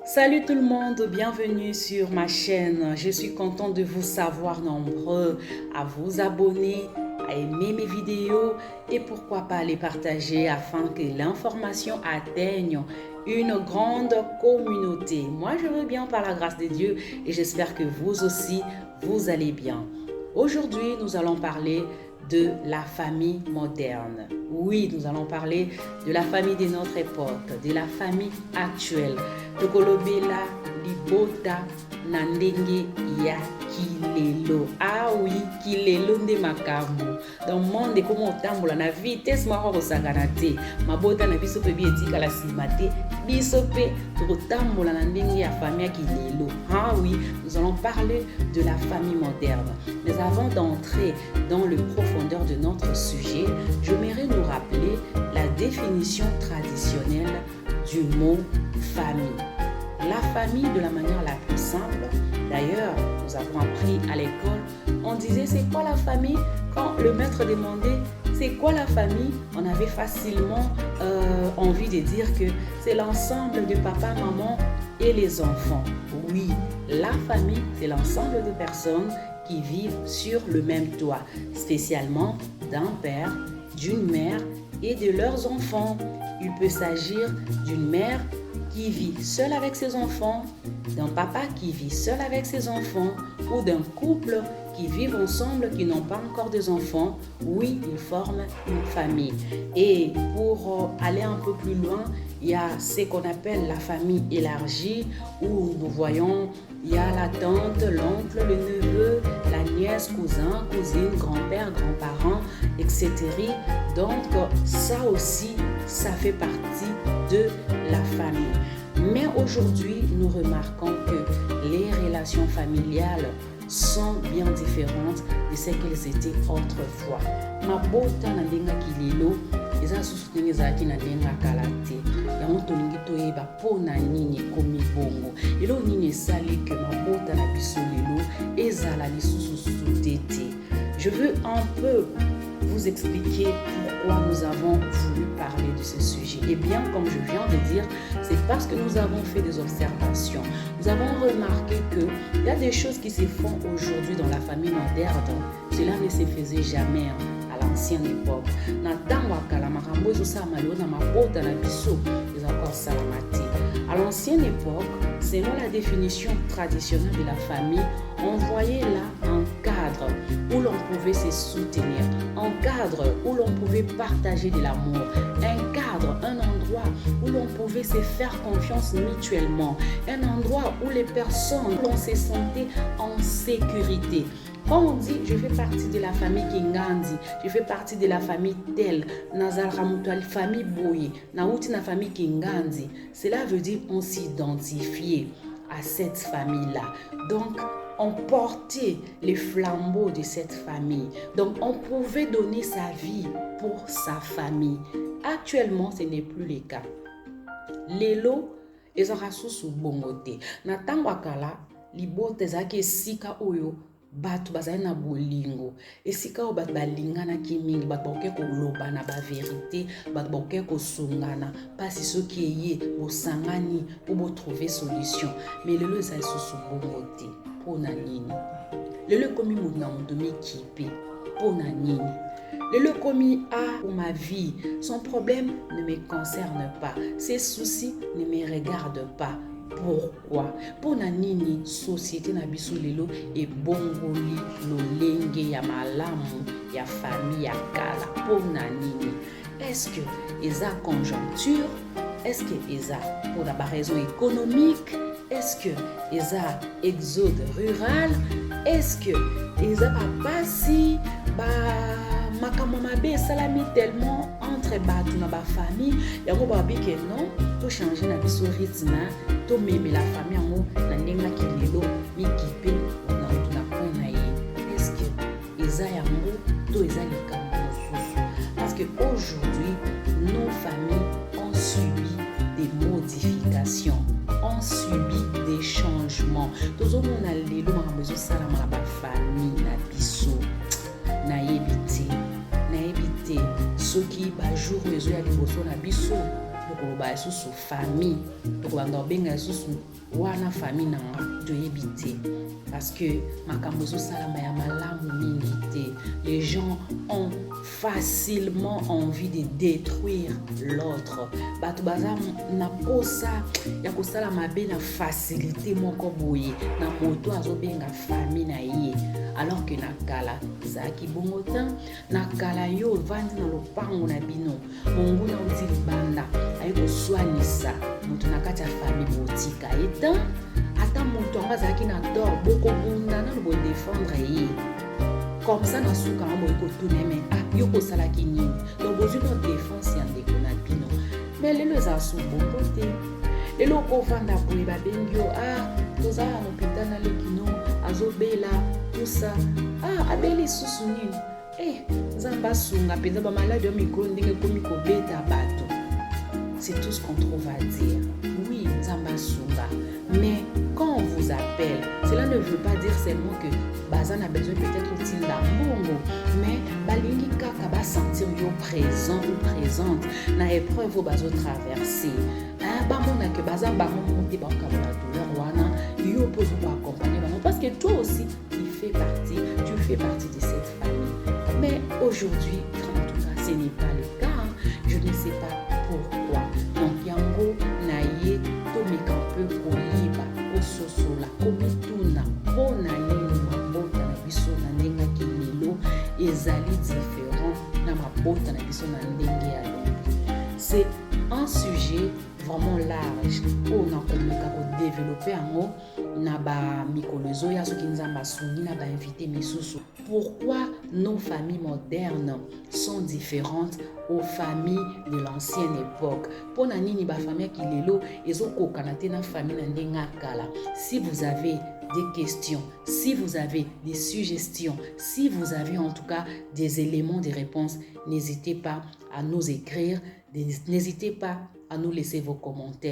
Salut tout le monde, bienvenue sur ma chaîne. Je suis contente de vous savoir nombreux à vous abonner, à aimer mes vidéos et pourquoi pas les partager afin que l'information atteigne une grande communauté. Moi, je veux bien par la grâce de Dieu et j'espère que vous aussi, vous allez bien. Aujourd'hui, nous allons parler de la famille moderne. Oui, nous allons parler de la famille de notre époque, de la famille actuelle. Tokolobela libota na ndenge ya kilelo. Ah oui, kilelo nde makambo. Dans le monde comme otambola na vitesse moko kosangana te. Mabota na biso pe bi etikala nsima te. Biso pe tokotambola na ndenge ya famille ya kilelo. Ah oui, nous allons parler de la famille moderne. Mais avant d'entrer dans le profondeur de notre sujet, j'aimerais nous rappeler la définition traditionnelle du mot famille. La famille de la manière la plus simple. D'ailleurs, nous avons appris à l'école, on disait c'est quoi la famille? Quand le maître demandait c'est quoi la famille, on avait facilement envie de dire que c'est l'ensemble de papa, maman et les enfants. Oui, la famille, c'est l'ensemble de personnes qui vivent sur le même toit, spécialement d'un père, d'une mère et de leurs enfants. Il peut s'agir d'une mère qui vit seule avec ses enfants, d'un papa qui vit seul avec ses enfants ou d'un couple qui vivent ensemble, qui n'ont pas encore des enfants. Oui, ils forment une famille. Et pour aller un peu plus loin, il y a ce qu'on appelle la famille élargie, où nous voyons, il y a la tante, l'oncle, le neveu, la nièce, cousin, cousine, grand-père, grands-parents, etc. Donc, ça aussi, ça fait partie de la famille. Mais aujourd'hui, nous remarquons que les relations familiales sont bien différentes de ce qu'elles étaient autrefois. Mabota na ndenga kilelo eza susu ndenge ezalaki na ndenga kala te. Yango tolingi toyeba mpo na nini ekomi bongo. Elo nini esali ke mabota na biso lelo ezala lisusu sute te. Je veux un peu vous expliquer pourquoi nous avons voulu parler de ce sujet. Et bien, comme je viens de dire, c'est parce que nous avons fait des observations. Nous avons remarqué qu'il y a des choses qui se font aujourd'hui dans la famille moderne. Cela ne se faisait jamais à l'ancienne époque. À l'ancienne époque, selon la définition traditionnelle de la famille, on voyait là un cadre où l'on pouvait se soutenir, un cadre où l'on pouvait partager de l'amour, un cadre, un endroit où l'on pouvait se faire confiance mutuellement, un endroit où les personnes l'on se sentait en sécurité. Quand on dit je fais partie de la famille Kingandi, je fais partie de la famille telle, Nazal Ramoutual, famille Boye, Naouti na famille Kingandi, cela veut dire on s'identifiait à cette famille-là. Donc, on portait les flambeaux de cette famille. Donc, on pouvait donner sa vie pour sa famille. Actuellement, ce n'est plus le cas. Lelo, ezara susu bongote. Na tangwakala, libote zake sika oyo, batu bazali na bolingo. Esika o batu balingana ki mingi, batu bakoke koloba na ba vérité, batu bakoke kosungana, pasi soki eye bosangani pour bo trouver solution. Mais lelo ezali susu bongote. Pona nini? Lelo komi muna mondomi kipe. Pona nini? Lelo komi pour ma vie. Son problème ne me concerne pas. Ses soucis ne me regardent pas. Pourquoi? Pona nini société na biso lelo e bongoli lolenge ya malamu ya famille ya kala. Pona nini? Est-ce que eza conjoncture? Est-ce que eza pour la raison économique? Est-ce que eza exode rural? Est-ce que eza pasi makambo mabe salami tellement entre batu na ba famille yango babi ke non to changer na biso rythme to meme la famille yango na ndenga kilelo mikipe na tuna kona ye. Est-ce que eza yango to eza likambo mosusu? Parce que aujourd'hui nos familles ont subi des modifications, ont subi des changements. Tozo mona lelo makambo ezo sala na ba famille na biso na yebite soki ba jour mezo ya liboso na biso koloba lisusu famille tokobanda kobenga lisusu wana famille nanga toyebi te parce que makambo ezosalama ya malamu mingi te. Les gens ont facilement envie de détruire l'autre. Bato baza na posa ya kosala mabe na facilité moko boye na moto azobenga famille na ye, alors que na kala ezalaki bongo te. Na kala yo ovandi na lopango na bino monguna oti libanda aye koswanisa moto na kati ya famille botika eta ata moto yango azalaki na dor bokobunda nano bodefendre ye comme ça na suka yango boye kotuna me yo kosalaki nini. Donc bozwi no défense ya ndeko na bino mais lelo ezala subongo te. Lelo okovanda boye babengi yo tozala na hôpital na lekino azobela tout ça abeli susu nini nzambe asunga mpenza bamaladi ya mikolo ndenge komi kobeta bato. C'est tout ce qu'on trouve à dire. Oui, nzambe asunga, mais quand on vous appelle, cela ne veut pas dire seulement que bazan a besoin peut-être de mbongo, mais balingi kaka ba sentir yo présent ou présente na épreuve au bazo traverser. Ba mona que bazan ba monter ba ka la douleur wana yo pose pour accompagner parce que toi aussi tu fais partie de cette famille. Mais aujourd'hui, en tout cas, ce n'est pas le cas. Je ne sais pas pourquoi. Donc yango na ye tomeka peu koyiba kososola komituna pona nini mabota na biso na ndenge kilelo ezali différent na mabota na biso na ndenge ya lombi. C'est un sujet vraiment large on a komeka ko développer yango na ba mikolozo ya soki nzamba asungi na ba invité misusu. Pourquoi nos familles modernes sont différentes aux familles de l'ancienne époque? Pona nini ba famille ki lelo ezokoka te na famille na ndenga kala. Si vous avez des questions, si vous avez des suggestions, si vous avez en tout cas des éléments de réponse, n'hésitez pas à nous écrire, n'hésitez pas à nous laisser vos commentaires.